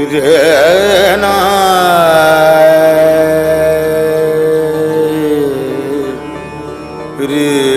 रहना रे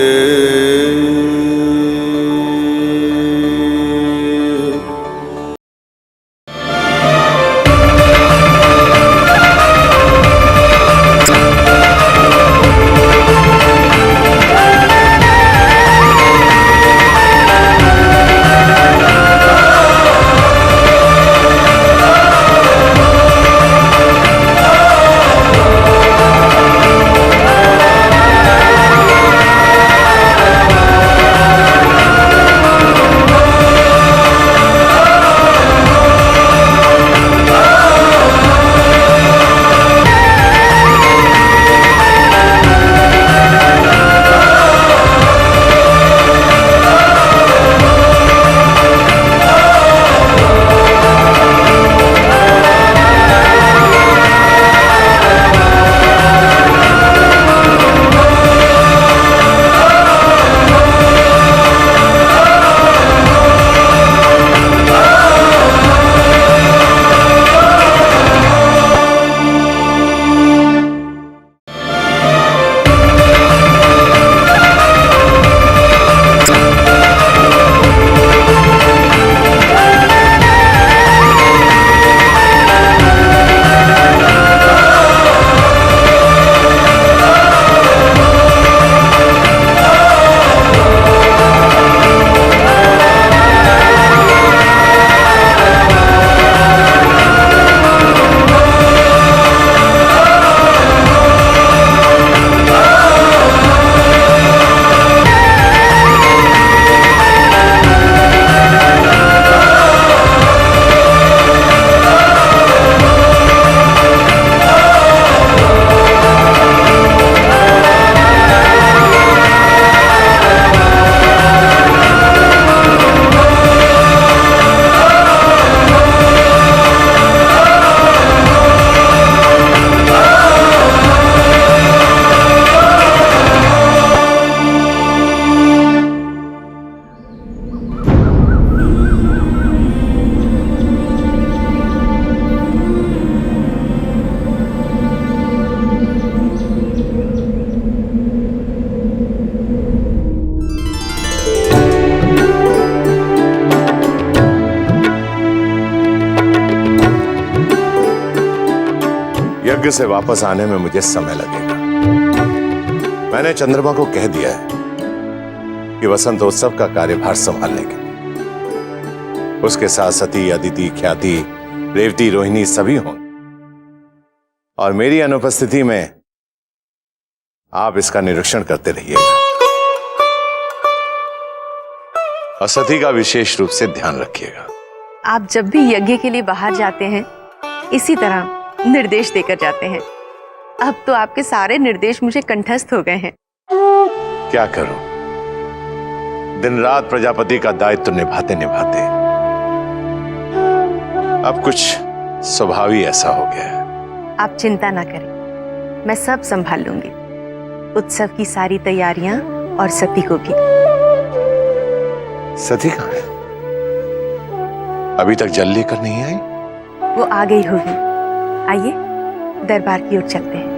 यज्ञ से वापस आने में मुझे समय लगेगा। मैंने चंद्रमा को कह दिया है कि वसंतोत्सव का कार्यभार संभालने के लिए उसके साथ सती, अदिति, ख्याति, रेवती, रोहिणी सभी हों और मेरी अनुपस्थिति में आप इसका निरीक्षण करते रहिएगा और सती का विशेष रूप से ध्यान रखिएगा। आप जब भी यज्ञ के लिए बाहर जाते हैं इसी तरह निर्देश देकर जाते हैं। अब तो आपके सारे निर्देश मुझे कंठस्थ हो गए हैं। क्या करूं, दिन रात प्रजापति का दायित्व निभाते निभाते अब कुछ स्वभाव ही ऐसा हो गया है। आप चिंता ना करें, मैं सब संभाल लूंगी। उत्सव की सारी तैयारियां और सती को भी। सती कहाँ है? अभी तक जल लेकर नहीं आई? वो आ गई होगी। आइए दरबार की ओर चलते हैं।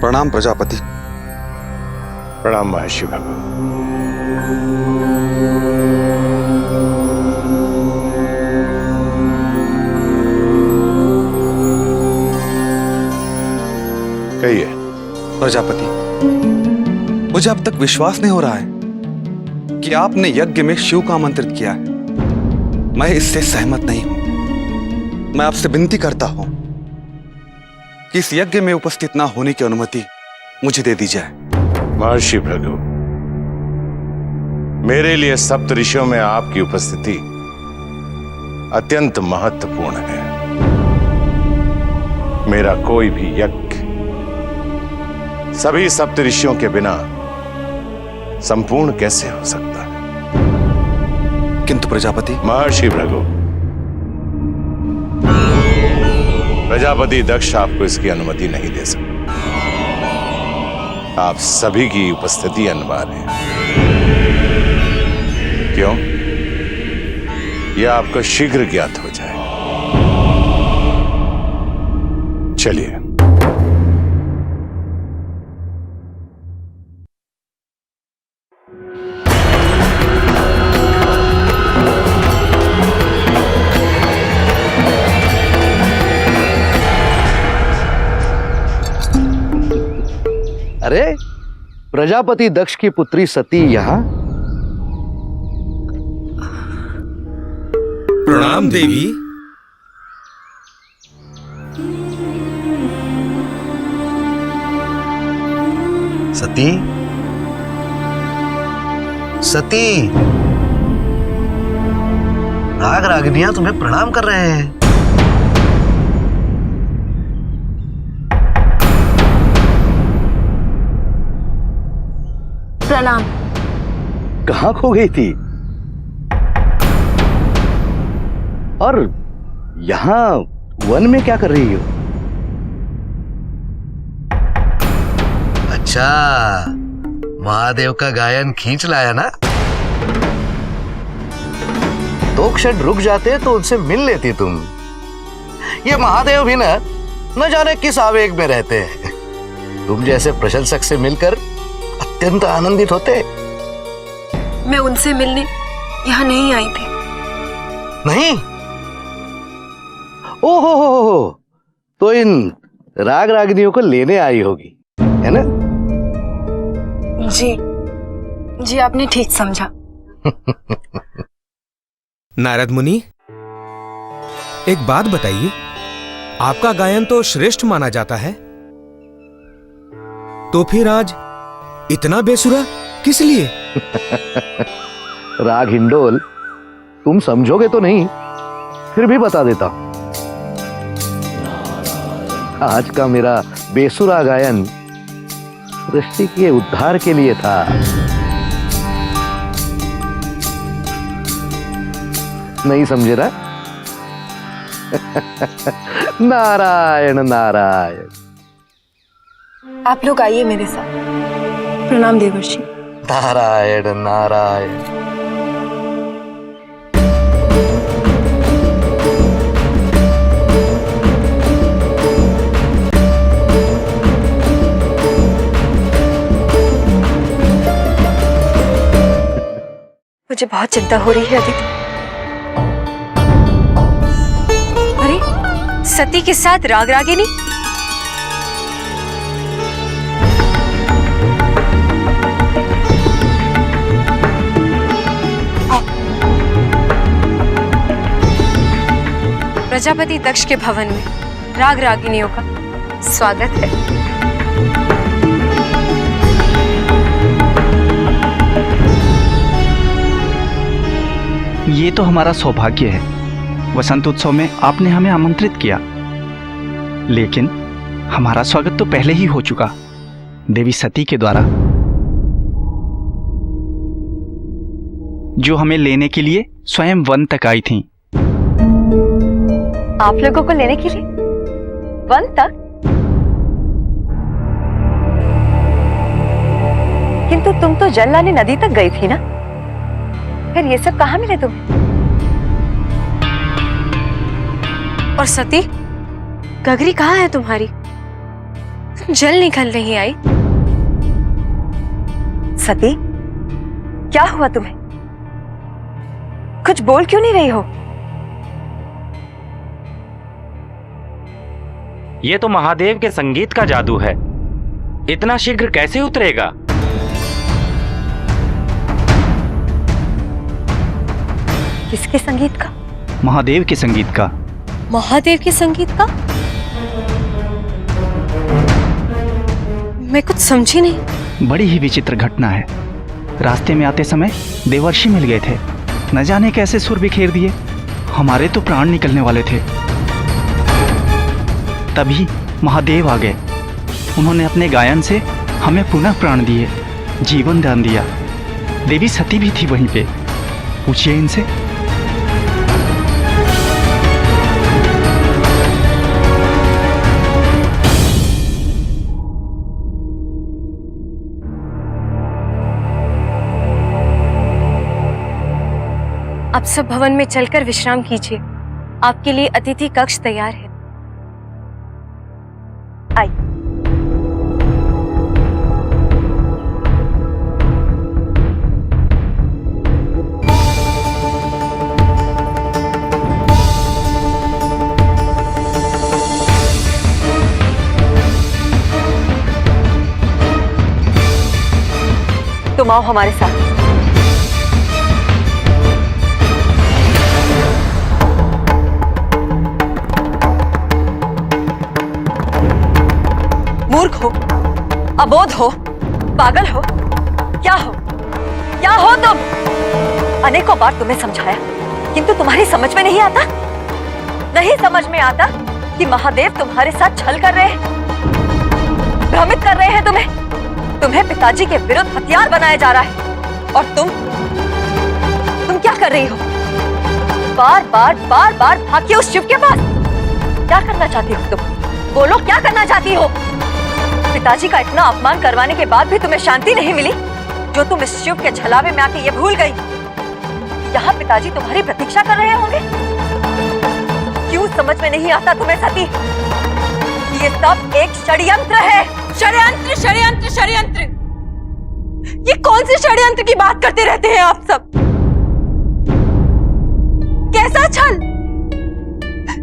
प्रणाम प्रजापति। प्रणाम महर्षि भृगु। कहिए। प्रजापति, मुझे अब तक विश्वास नहीं हो रहा है कि आपने यज्ञ में शिव का आमंत्रित किया है। मैं इससे सहमत नहीं हूं। मैं आपसे विनती करता हूं कि इस यज्ञ में उपस्थित ना होने की अनुमति मुझे दे दी जाए। महर्षि भृगु, मेरे लिए सप्त ऋषियों में आपकी उपस्थिति अत्यंत महत्वपूर्ण है। मेरा कोई भी यज्ञ सभी सप्त ऋषियों के बिना संपूर्ण कैसे हो सकता है? किंतु प्रजापति। महर्षि भृगु, प्रजापति दक्ष आपको इसकी अनुमति नहीं दे सकता। आप सभी की उपस्थिति अनिवार्य है। क्यों? यह आपको शीघ्र ज्ञात हो जाए। चलिए। अरे, प्रजापति दक्ष की पुत्री सती यहाँ? प्रणाम देवी। सती, सती, राग रागनियां तुम्हें प्रणाम कर रहे हैं। प्रणाम। कहाँ खो गई थी? और यहाँ वन में क्या कर रही हो? अच्छा, महादेव का गायन खींच लाया ना? दो क्षण रुक जाते तो उनसे मिल लेती तुम। ये महादेव भी न जाने किस आवेग में रहते हैं। तुम जैसे प्रशंसक से मिलकर अत्यंत आनंदित होते। मैं उनसे मिलने यहाँ नहीं आई थी। नहीं? ओहो, तो इन राग रागिनियों को लेने आई होगी, है ना? जी, आपने ठीक समझा। नारद मुनि, एक बात बताइए, आपका गायन तो श्रेष्ठ माना जाता है, तो फिर आज इतना बेसुरा किस लिए? राग हिंडोल, तुम समझोगे तो नहीं, फिर भी बता देता हूं। आज का मेरा बेसुरा गायन सृष्टि के उद्धार के लिए था। नहीं समझे ना? नारायण नारायण। आप लोग आइए मेरे साथ। प्रणाम देवर्षि। नारायण नारायण। मुझे बहुत चिंता हो रही है अदिति। अरे, सती के साथ राग रागिनी? प्रजापति दक्ष के भवन में राग रागिनियों का स्वागत है। ये तो हमारा सौभाग्य है, वसंत उत्सव में आपने हमें आमंत्रित किया, लेकिन हमारा स्वागत तो पहले ही हो चुका, देवी सती के द्वारा, जो हमें लेने के लिए स्वयं वन तक आई थीं। आप लोगों को लेने के लिए वन तक? किंतु तुम तो जल लाने नदी तक गई थी ना, फिर ये सब कहाँ मिले तुम्हें? और सती, गगरी कहाँ है तुम्हारी? जल निकल नहीं आई। सती, क्या हुआ तुम्हें? कुछ बोल क्यों नहीं रही हो? ये तो महादेव के संगीत का जादू है, इतना शीघ्र कैसे उतरेगा? किसके संगीत का? महादेव के संगीत का। महादेव के संगीत का? मैं कुछ समझी नहीं। बड़ी ही विचित्र घटना है। रास्ते में आते समय देवर्षि मिल गए थे, न जाने कैसे सुर बिखेर दिए, हमारे तो प्राण निकलने वाले थे। तभी महादेव आ गए, उन्होंने अपने गायन से हमें पुनः प्राण दिए, जीवन दान दिया। देवी सती भी थी वहीं पे, पूछिए इनसे। आप सब भवन में चलकर विश्राम कीजिए। आपके लिए अतिथि कक्ष तैयार है। आई। तुम आओ हमारे साथ। मूर्ख हो, अबोध हो, पागल हो, क्या हो? क्या हो तुम? अनेकों बार तुम्हें समझाया, किंतु तुम्हारी समझ में नहीं आता। नहीं समझ में आता कि महादेव तुम्हारे साथ छल कर रहे हैं, भ्रमित कर रहे हैं तुम्हें। तुम्हें पिताजी के विरुद्ध हथियार बनाया जा रहा है। और तुम क्या कर रही हो? बार बार भागी उस शिव के पास। क्या करना चाहती हो तुम? बोलो, क्या करना चाहती हो? पिताजी का इतना अपमान करवाने के बाद भी तुम्हें शांति नहीं मिली, जो तुम इस शिव के छलावे में आके ये भूल गई। यहाँ पिताजी तुम्हारी प्रतीक्षा कर रहे होंगे। क्यों समझ में नहीं आता तुम्हें सती? ये सब एक षड्यंत्र है। षड्यंत्र, षड्यंत्र, षड्यंत्र। ये कौन से षड्यंत्र की बात करते रहते हैं आप सब? कैसा छल?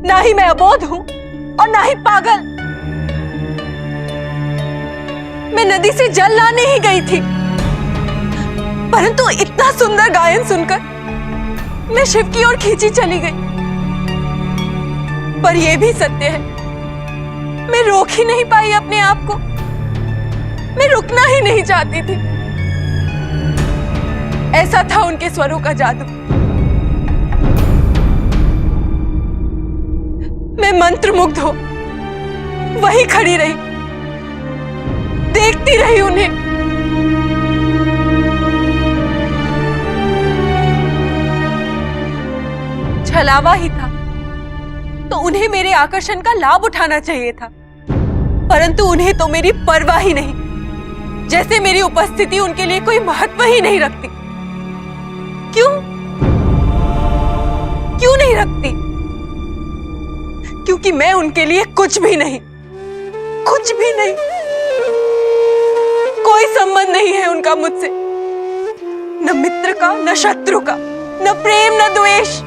ना ही मैं अबोध हूं और ना ही पागल। मैं नदी से जल लाने ही गई थी, परंतु इतना सुंदर गायन सुनकर मैं शिव की ओर खींची चली गई। पर यह भी सत्य है, मैं रोक ही नहीं पाई अपने आप को। मैं रुकना ही नहीं चाहती थी। ऐसा था उनके स्वरों का जादू। मैं मंत्रमुग्ध हो वहीं खड़ी रही, देखती रही उन्हें। छलावा ही था तो उन्हें मेरे आकर्षण का लाभ उठाना चाहिए था, परंतु उन्हें तो मेरी परवाह ही नहीं, जैसे मेरी उपस्थिति उनके लिए कोई महत्व ही नहीं रखती। क्यों? क्यों नहीं रखती? क्योंकि मैं उनके लिए कुछ भी नहीं, कुछ भी नहीं। कोई संबंध नहीं है उनका मुझसे, न मित्र का, न शत्रु का, न प्रेम, न द्वेष।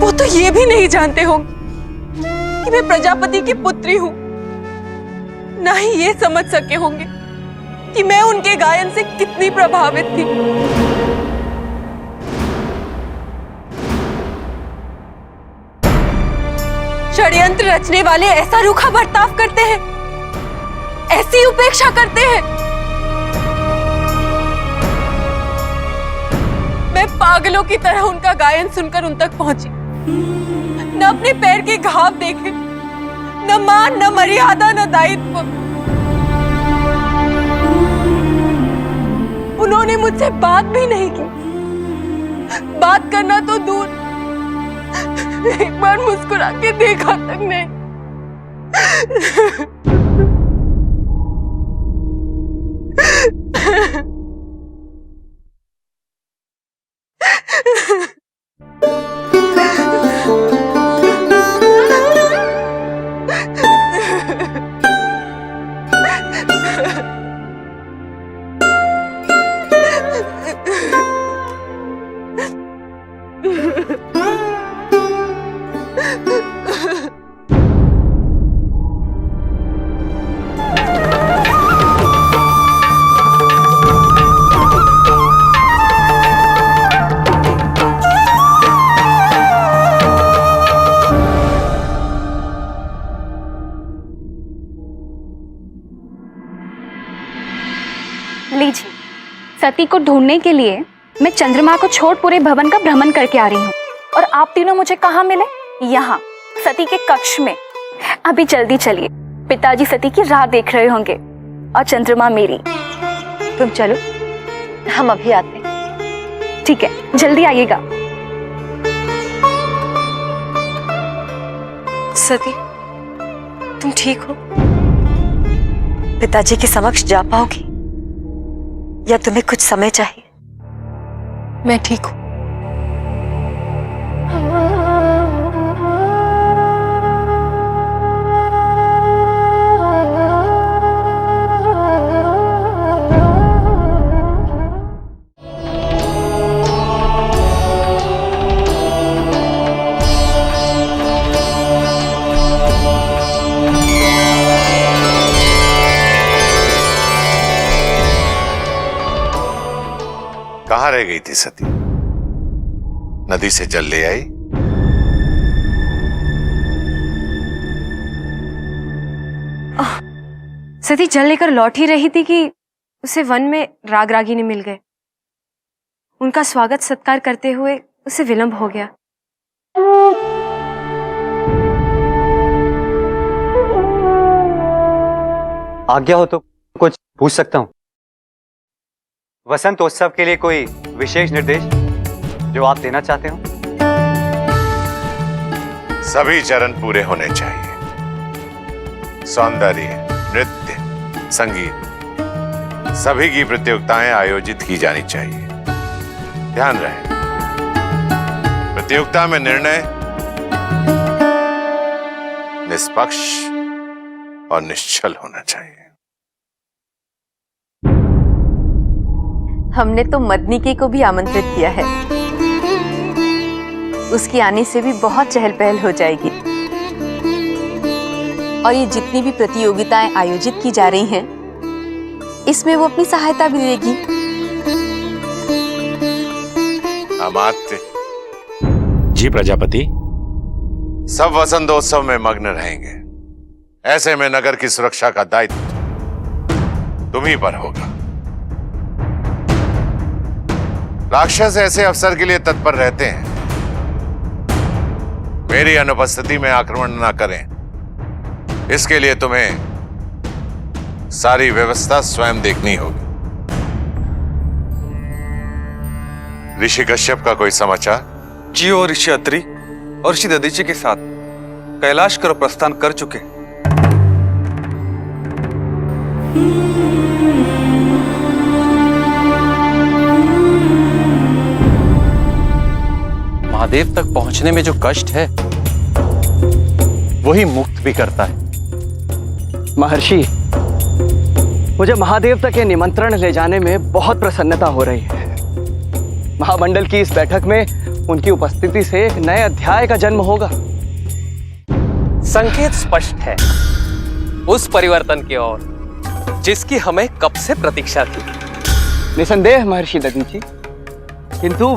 वो तो ये भी नहीं जानते होंगे कि मैं प्रजापति की पुत्री हूं। ना ही ये समझ सके होंगे कि मैं उनके गायन से कितनी प्रभावित थी। षड्यंत्र रचने वाले ऐसा रूखा बर्ताव करते हैं, ऐसी उपेक्षा करते हैं। मैं पागलों की तरह उनका गायन सुनकर उन तक पहुंची। न अपने पैर के घाव देखे, न मान, न मर्यादा, न दायित्व। उन्होंने मुझसे बात भी नहीं की। बात करना तो दूर, एक बार मुस्कुरा के देखा तक नहीं। लीजिए, सती को ढूंढने के लिए मैं चंद्रमा को छोड़ पूरे भवन का भ्रमण करके आ रही हूँ। और आप तीनों मुझे कहाँ मिले? यहाँ, सती के कक्ष में। अभी जल्दी चलिए, पिताजी सती की राह देख रहे होंगे और चंद्रमा मेरी। तुम चलो, हम अभी आते हैं। ठीक है, जल्दी आइएगा। सती, तुम ठीक हो? पिताजी के समक्ष जा पाओगी या तुम्हें कुछ समय चाहिए? मैं ठीक हूँ। कहाँ रह गई थी सती? नदी से जल ले आई? सती जल लेकर लौट ही रही थी कि उसे वन में राग रागिनी मिल गए। उनका स्वागत सत्कार करते हुए उसे विलंब हो गया। आज्ञा हो तो कुछ पूछ सकता हूं? वसंत उत्सव के लिए कोई विशेष निर्देश जो आप देना चाहते हो? सभी चरण पूरे होने चाहिए। सौंदर्य, नृत्य, संगीत, सभी की प्रतियोगिताएं आयोजित की जानी चाहिए। ध्यान रहे, प्रतियोगिता में निर्णय निष्पक्ष और निश्चल होना चाहिए। हमने तो मदनिके को भी आमंत्रित किया है। उसके आने से भी बहुत चहल पहल हो जाएगी। और ये जितनी भी प्रतियोगिताएं आयोजित की जा रही हैं, इसमें वो अपनी सहायता भी देगी। अमात्य जी प्रजापति। सब वसंतोत्सव में मग्न रहेंगे। ऐसे में नगर की सुरक्षा का दायित्व तुम ही पर होगा। राक्षस ऐसे अवसर के लिए तत्पर रहते हैं। मेरी अनुपस्थिति में आक्रमण ना करें, इसके लिए तुम्हें सारी व्यवस्था स्वयं देखनी होगी। ऋषि कश्यप का कोई समाचार? जी और ऋषि अत्रि और ऋषि दधीचि के साथ कैलाश कर प्रस्थान कर चुके। महादेव तक पहुंचने में जो कष्ट है वही मुक्त भी करता है। महर्षि, मुझे महादेव तक ये निमंत्रण ले जाने में बहुत प्रसन्नता हो रही है। महामंडल की इस बैठक में उनकी उपस्थिति से एक नए अध्याय का जन्म होगा। संकेत स्पष्ट है उस परिवर्तन की ओर जिसकी हमें कब से प्रतीक्षा थी। निसंदेह महर्षि दधीचि, किंतु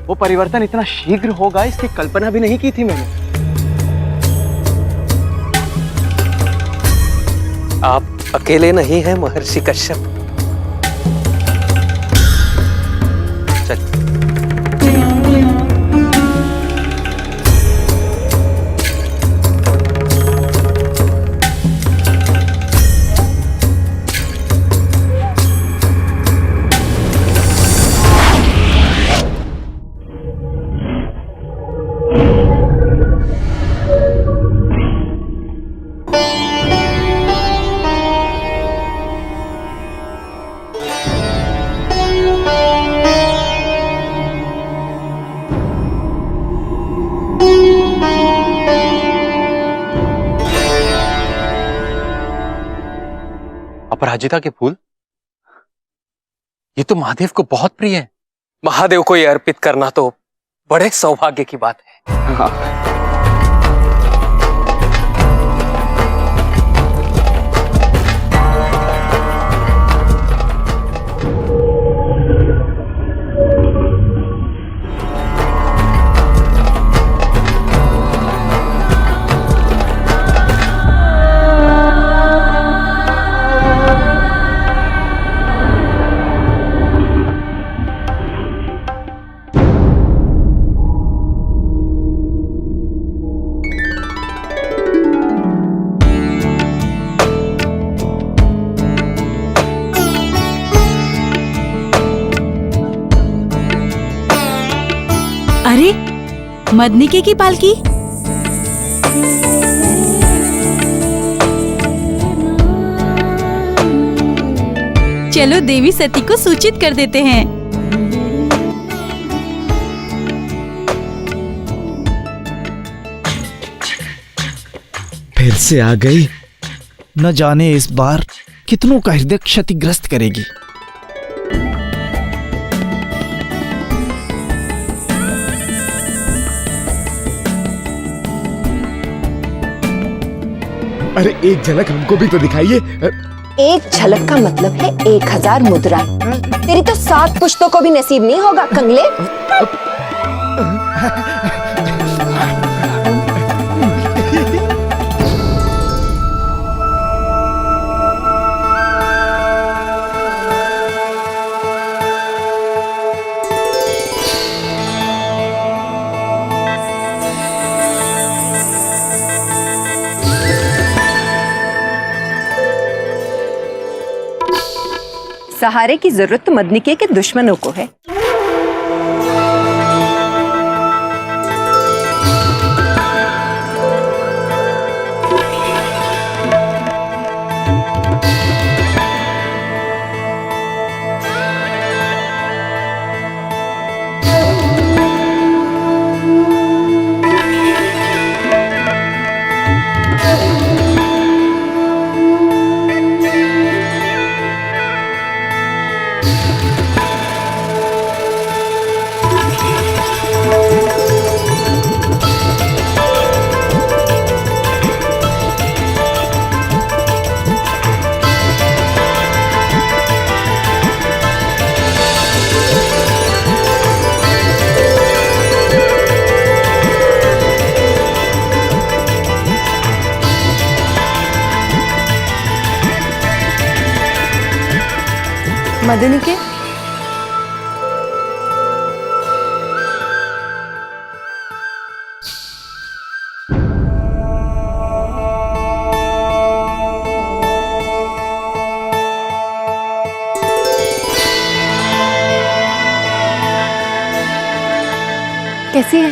वो परिवर्तन इतना शीघ्र होगा इसकी कल्पना भी नहीं की थी मैंने। आप अकेले नहीं हैं महर्षि कश्यप। चल। अपराजिता के फूल, ये तो महादेव को बहुत प्रिय है। महादेव को ये अर्पित करना तो बड़े सौभाग्य की बात है। हाँ। अरे, मदनिके की पालकी। चलो देवी सती को सूचित कर देते हैं। फिर से आ गई। न जाने इस बार कितनों का हृदय क्षतिग्रस्त करेगी। अरे एक झलक हमको भी तो दिखाइए। एक झलक का मतलब है 1000 मुद्रा। तेरी तो 7 पुश्तों को भी नसीब नहीं होगा कंगले। सहारे की जरूरत तो मदनिके के दुश्मनों को है। मदनिके, कैसी है?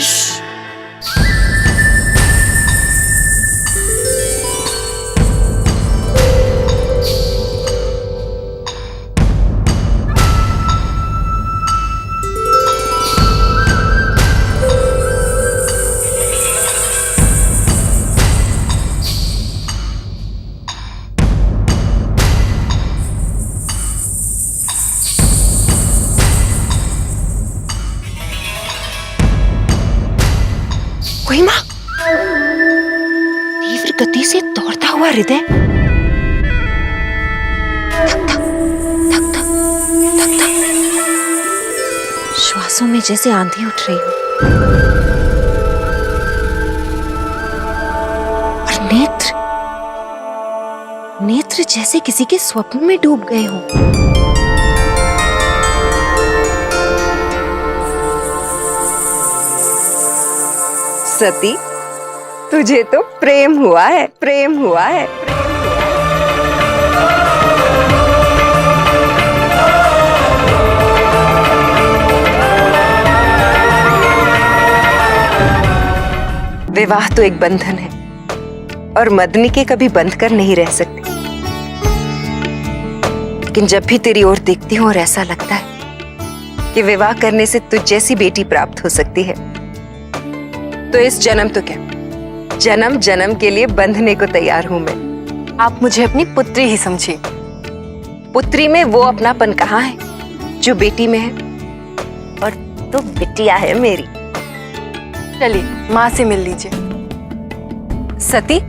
कोई माँ, तीव्र गति से दौड़ता हुआ हृदय, धक धक धक धक धक धक, श्वासों में जैसे आंधी उठ रही हो, और नेत्र नेत्र जैसे किसी के स्वप्न में डूब गए हो। सती, तुझे तो प्रेम हुआ है, प्रेम हुआ है। विवाह तो एक बंधन है और मदनिके कभी बंध कर नहीं रह सकती। लेकिन जब भी तेरी ओर देखती हूँ और ऐसा लगता है कि विवाह करने से तुझ जैसी बेटी प्राप्त हो सकती है, तो इस जन्म तो क्या, जन्म जन्म के लिए बंधने को तैयार हूं मैं। आप मुझे अपनी पुत्री ही समझिए। पुत्री में वो अपनापन कहाँ है जो बेटी में है, और तो बिटिया है मेरी। चलिए माँ से मिल लीजिए। सती,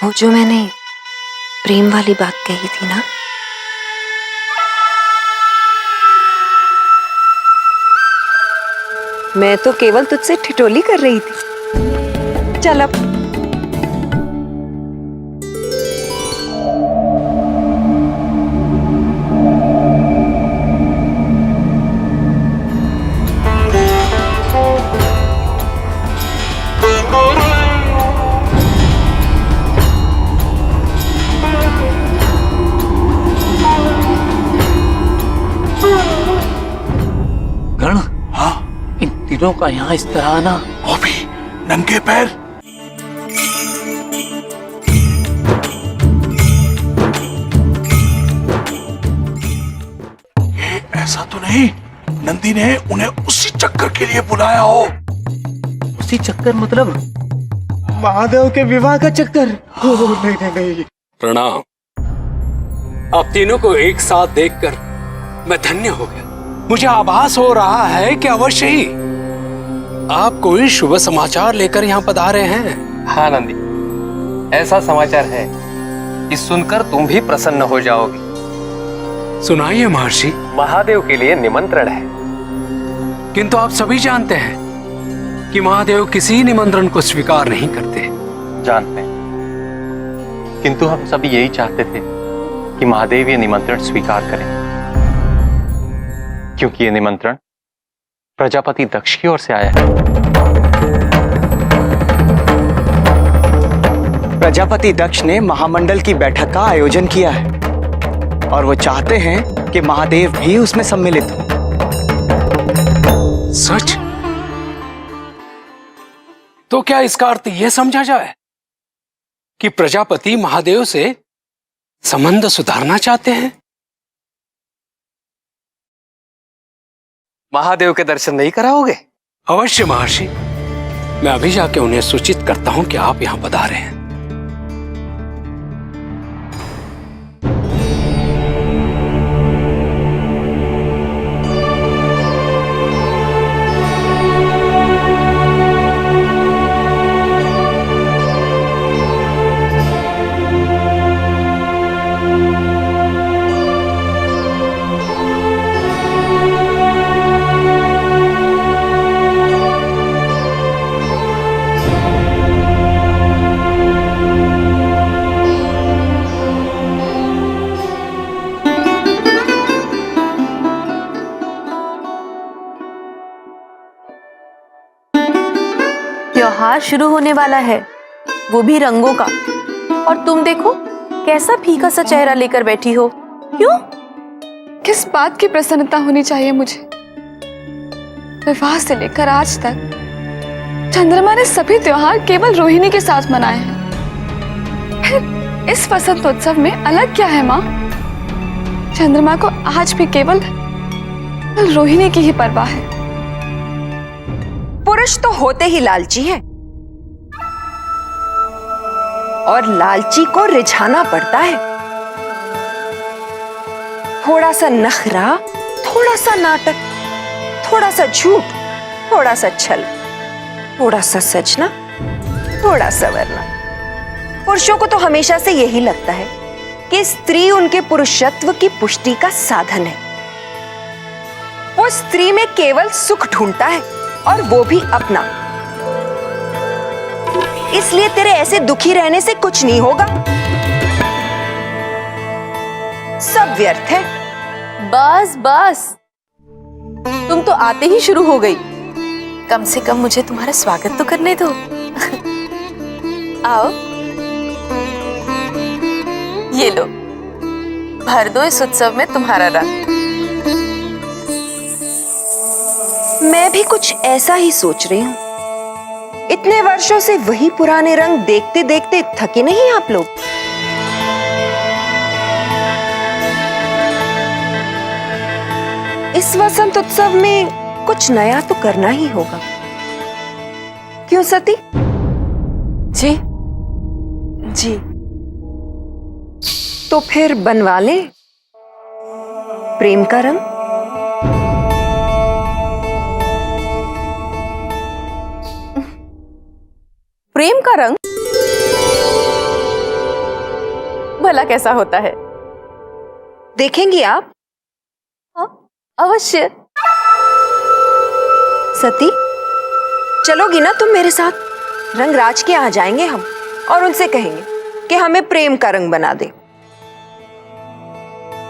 वो जो मैंने प्रेम वाली बात कही थी ना, मैं तो केवल तुझसे ठिठोली कर रही थी। चल अब। गण, इन तीनों का यहाँ इस तरह आना, वो भी नंगे पैर। ऐसा तो नहीं नंदी ने उन्हें उसी चक्कर के लिए बुलाया हो? उसी चक्कर मतलब महादेव के विवाह का चक्कर? नहीं नहीं। प्रणाम। आप तीनों को एक साथ देखकर मैं धन्य हो गया। मुझे आभास हो रहा है कि अवश्य ही आप कोई शुभ समाचार लेकर यहाँ पधारे हैं। हाँ नंदी, ऐसा समाचार है कि सुनकर तुम भी प्रसन्न हो जाओगे। सुनाइए महर्षि। महादेव के लिए निमंत्रण है, किंतु आप सभी जानते हैं कि महादेव किसी निमंत्रण को स्वीकार नहीं करते। जानते हैं, किंतु हम सभी यही चाहते थे कि महादेव ये निमंत्रण स्वीकार करें, क्योंकि ये निमंत्रण प्रजापति दक्ष की ओर से आया है। प्रजापति दक्ष ने महामंडल की बैठक का आयोजन किया है और वो चाहते हैं कि महादेव भी उसमें सम्मिलित हो। सच? तो क्या इसका अर्थ यह समझा जाए कि प्रजापति महादेव से संबंध सुधारना चाहते हैं? महादेव के दर्शन नहीं कराओगे? अवश्य महर्षि, मैं अभी जाके उन्हें सूचित करता हूं कि आप यहां पधारे हैं। त्योहार शुरू होने वाला है, वो भी रंगों का, और तुम देखो कैसा फीका सा चेहरा लेकर बैठी हो। क्यों? किस बात की प्रसन्नता होनी चाहिए मुझे? विवाह से लेकर आज तक चंद्रमा ने सभी त्योहार केवल रोहिणी के साथ मनाए हैं। फिर इस वसंतोत्सव में अलग क्या है माँ? चंद्रमा को आज भी केवल रोहिणी की ही परवाह है। पुरुष तो होते ही लालची हैं, और लालची को रिझाना पड़ता है। थोड़ा सा नखरा, थोड़ा सा नाटक, थोड़ा सा झूठ, थोड़ा सा छल, थोड़ा सा सजना, थोड़ा सा वरना। पुरुषों को तो हमेशा से यही लगता है कि स्त्री उनके पुरुषत्व की पुष्टि का साधन है। वो स्त्री में केवल सुख ढूंढता है, और वो भी अपना। इसलिए तेरे ऐसे दुखी रहने से कुछ नहीं होगा, सब व्यर्थ है। बस बस, तुम तो आते ही शुरू हो गई। कम से कम मुझे तुम्हारा स्वागत तो करने दो। आओ, ये लो, भर दो इस उत्सव में तुम्हारा रंग। मैं भी कुछ ऐसा ही सोच रही हूँ। इतने वर्षों से वही पुराने रंग देखते देखते थके नहीं आप लोग? इस वसंत उत्सव में कुछ नया तो करना ही होगा, क्यों सती? जी जी। तो फिर बनवा ले प्रेम का रंग। प्रेम का रंग भला कैसा होता है? देखेंगी आप? अवश्य। सती, चलोगी ना तुम मेरे साथ? रंगराज के यहाँ जाएंगे हम और उनसे कहेंगे कि हमें प्रेम का रंग बना दे।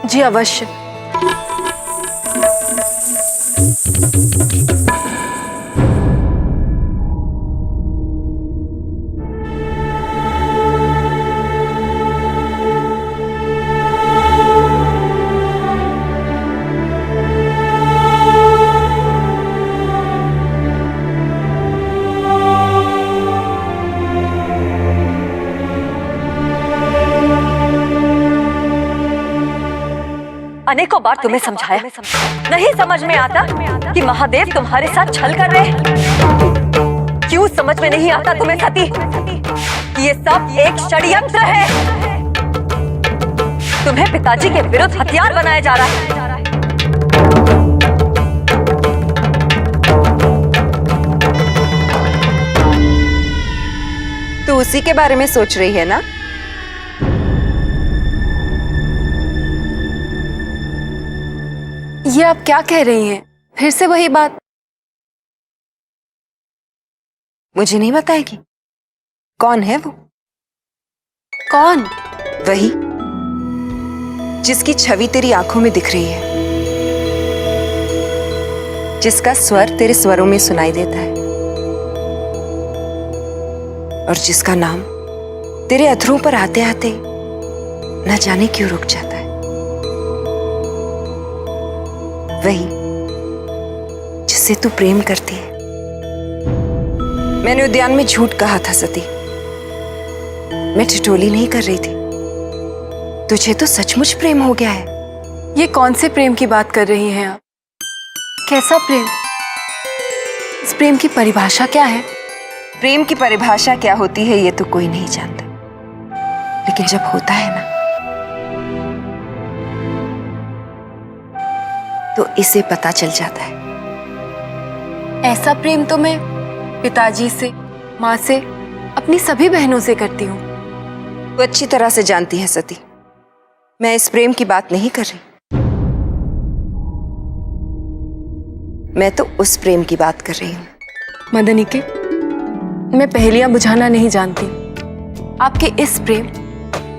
जी अवश्य। अनेकों बार तुम्हें समझाया, नहीं समझ में आता कि महादेव तुम्हारे साथ छल कर रहे हैं। क्यों समझ में नहीं आता तुम्हें सती कि ये सब एक षड्यंत्र है? तुम्हें पिताजी के विरुद्ध हथियार बनाया जा रहा है। तू उसी के बारे में सोच रही है ना? ये आप क्या कह रही हैं? फिर से वही बात? मुझे नहीं बताएगी? कौन है वो? कौन? वही जिसकी छवि तेरी आंखों में दिख रही है, जिसका स्वर तेरे स्वरों में सुनाई देता है और जिसका नाम तेरे अधरों पर आते आते न जाने क्यों रुक जाता है। वही जिससे तू प्रेम करती है। मैंने उद्यान में झूठ कहा था सती, मैं ठिठोली नहीं कर रही थी। तुझे तो सचमुच प्रेम हो गया है। ये कौन से प्रेम की बात कर रही हैं आप? कैसा प्रेम? इस प्रेम की परिभाषा क्या है? प्रेम की परिभाषा क्या होती है ये तो कोई नहीं जानता, लेकिन जब होता है ना तो इसे पता चल जाता है। ऐसा प्रेम तो मैं पिताजी से, माँ से, अपनी सभी बहनों से करती हूँ। तू अच्छी तरह से जानती है सती, मैं इस प्रेम की बात नहीं कर रही। मैं तो उस प्रेम की बात कर रही हूँ। मदनिके, मैं पहेलियां बुझाना नहीं जानती। आपके इस प्रेम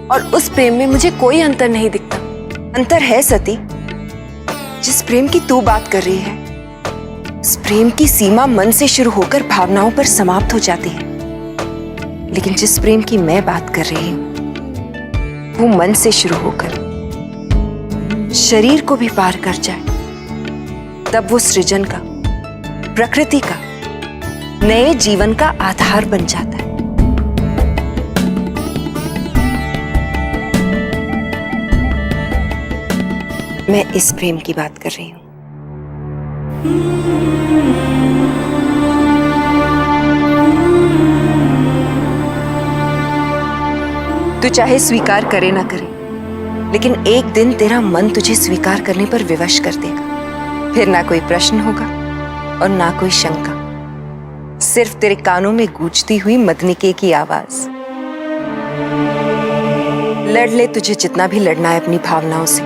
और उस प्रेम में मुझे कोई अंतर नहीं दिखता। अंतर है सती। जिस प्रेम की तू बात कर रही है, उस प्रेम की सीमा मन से शुरू होकर भावनाओं पर समाप्त हो जाती है, लेकिन जिस प्रेम की मैं बात कर रही हूं वो मन से शुरू होकर शरीर को भी पार कर जाए, तब वो सृजन का, प्रकृति का, नए जीवन का आधार बन जाता है। मैं इस प्रेम की बात कर रही हूं। तू चाहे स्वीकार करे ना करे, लेकिन एक दिन तेरा मन तुझे स्वीकार करने पर विवश कर देगा। फिर ना कोई प्रश्न होगा और ना कोई शंका, सिर्फ तेरे कानों में गूंजती हुई मदनिके की आवाज। लड़ ले तुझे जितना भी लड़ना है अपनी भावनाओं से,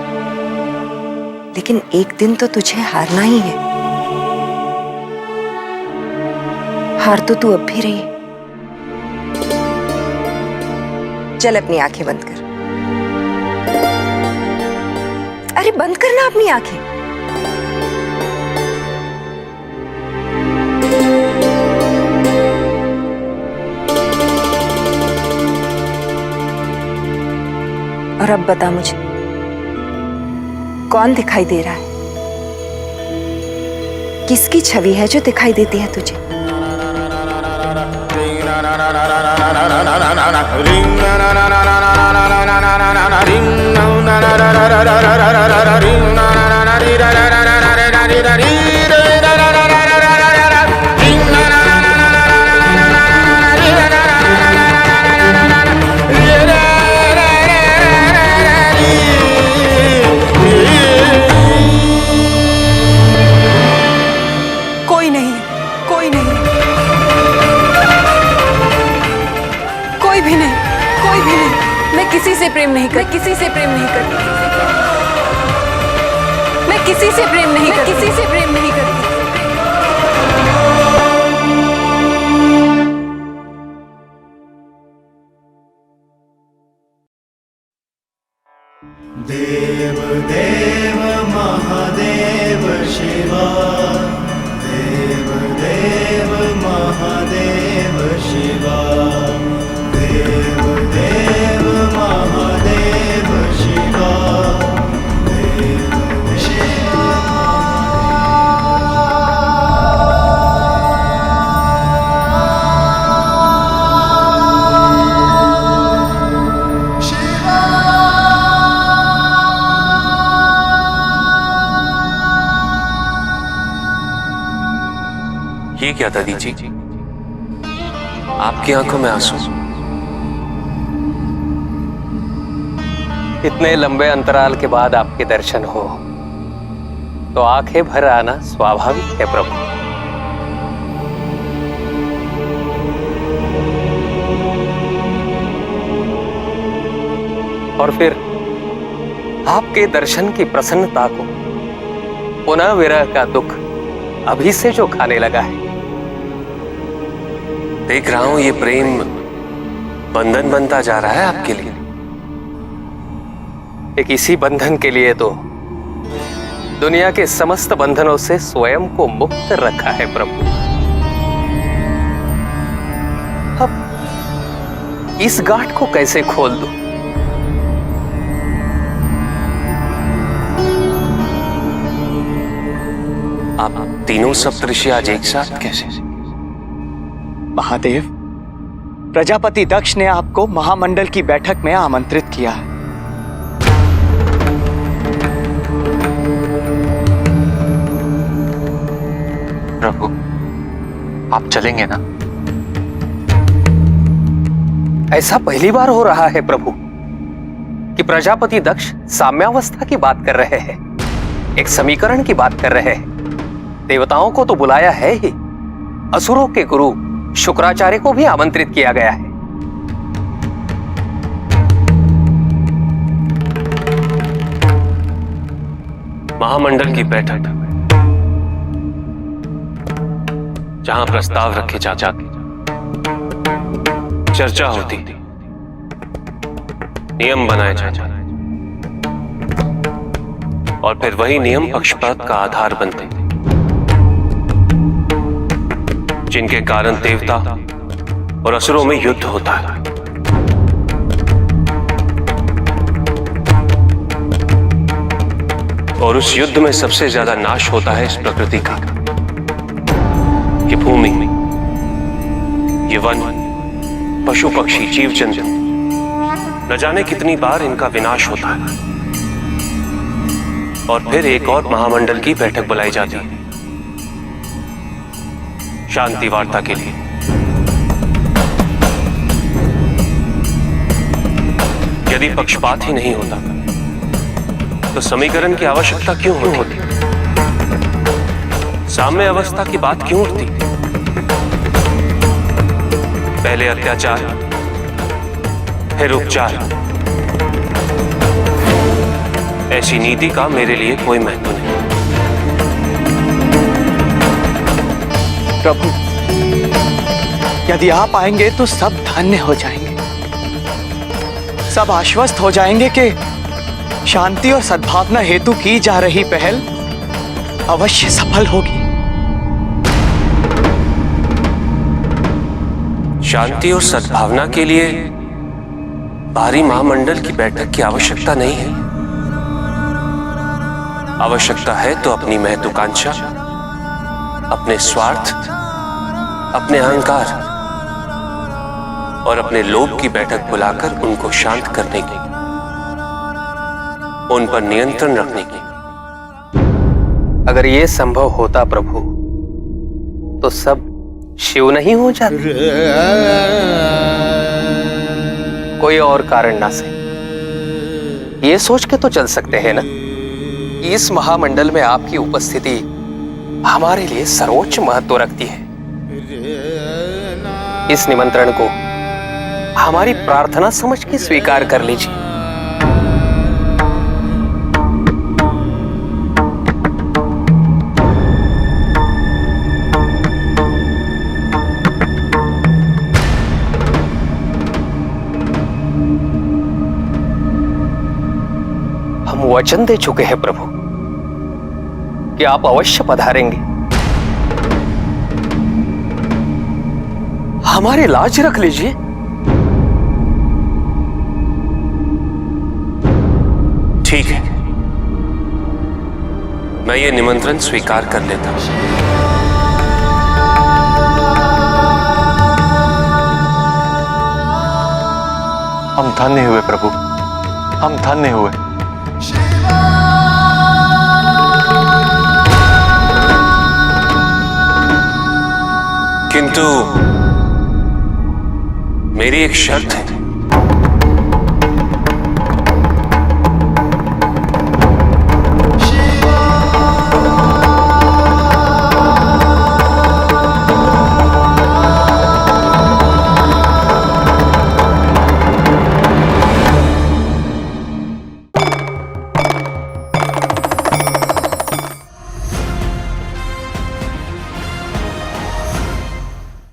लेकिन एक दिन तो तुझे हारना ही है। हार तो तू अब भी रही है। चल अपनी आंखें बंद कर। अरे बंद करना अपनी आंखें। और अब बता मुझे, कौन दिखाई दे रहा है? किसकी छवि है जो दिखाई देती है तुझे? कोई नहीं, कोई नहीं, कोई भी नहीं, कोई भी नहीं। मैं किसी से प्रेम नहीं करती, किसी से प्रेम नहीं करती, मैं किसी से प्रेम नहीं करती, किसी से प्रेम नहीं करती। देव देव महादेव शिवा, देव देव महादेव शिवा, देव देव महादेव शिवा, देव शिवा। ये क्या दादी जी, आपकी आंखों में आंसू? इतने लंबे अंतराल के बाद आपके दर्शन हो तो आंखें भर आना स्वाभाविक है प्रभु। और फिर आपके दर्शन की प्रसन्नता को पुनः विरह का दुख अभी से जो खाने लगा है। देख रहा हूं ये प्रेम बंधन बनता जा रहा है आपके लिए। एक इसी बंधन के लिए तो दुनिया के समस्त बंधनों से स्वयं को मुक्त रखा है प्रभु। अब इस गांठ को कैसे खोल दूं? आप तीनों सप्तऋषि आज एक साथ कैसे? महादेव, प्रजापति दक्ष ने आपको महामंडल की बैठक में आमंत्रित किया है। प्रभु, आप चलेंगे ना? ऐसा पहली बार हो रहा है प्रभु कि प्रजापति दक्ष साम्यावस्था की बात कर रहे हैं, एक समीकरण की बात कर रहे हैं। देवताओं को तो बुलाया है ही, असुरों के गुरु शुक्राचार्य को भी आमंत्रित किया गया है। महामंडल की बैठक जहां प्रस्ताव रखे जाते, चर्चा होती, नियम बनाए जाते और फिर वही नियम पक्षपात का आधार बनते, जिनके कारण देवता और असुरों में युद्ध होता है। और उस युद्ध में सबसे ज्यादा नाश होता है इस प्रकृति का। ये भूमि, ये वन, पशु पक्षी, जीव जंतु, न जाने कितनी बार इनका विनाश होता है। और फिर एक और महामंडल की बैठक बुलाई जाती है शांति वार्ता के लिए। यदि पक्षपात ही नहीं होता तो समीकरण की आवश्यकता क्यों होती? साम्य अवस्था की बात क्यों उठती? पहले अत्याचार, फिर उपचार। ऐसी नीति का मेरे लिए कोई महत्व नहीं। प्रभु, यदि आप आएंगे तो सब धन्य हो जाएंगे, सब आश्वस्त हो जाएंगे कि शांति और सद्भावना हेतु की जा रही पहल अवश्य सफल होगी। शांति और सद्भावना के लिए भारी महामंडल की बैठक की आवश्यकता नहीं है। आवश्यकता है तो अपनी महत्वाकांक्षा, अपने स्वार्थ, अपने अहंकार और अपने लोभ की बैठक बुलाकर उनको शांत करने की, उन पर नियंत्रण रखने की। अगर ये संभव होता प्रभु तो सब शिव नहीं हो जाते? कोई और कारण ना सही, ये सोच के तो चल सकते हैं ना कि इस महामंडल में आपकी उपस्थिति हमारे लिए सर्वोच्च महत्व रखती है। इस निमंत्रण को हमारी प्रार्थना समझ के स्वीकार कर लीजिए। हम वचन दे चुके हैं प्रभु कि आप अवश्य पधारेंगे। हमारी लाज रख लीजिए। ठीक है, मैं ये निमंत्रण स्वीकार कर लेता हूं। हम धन्य हुए प्रभु, हम धन्य हुए। किंतु मेरी एक शर्त है।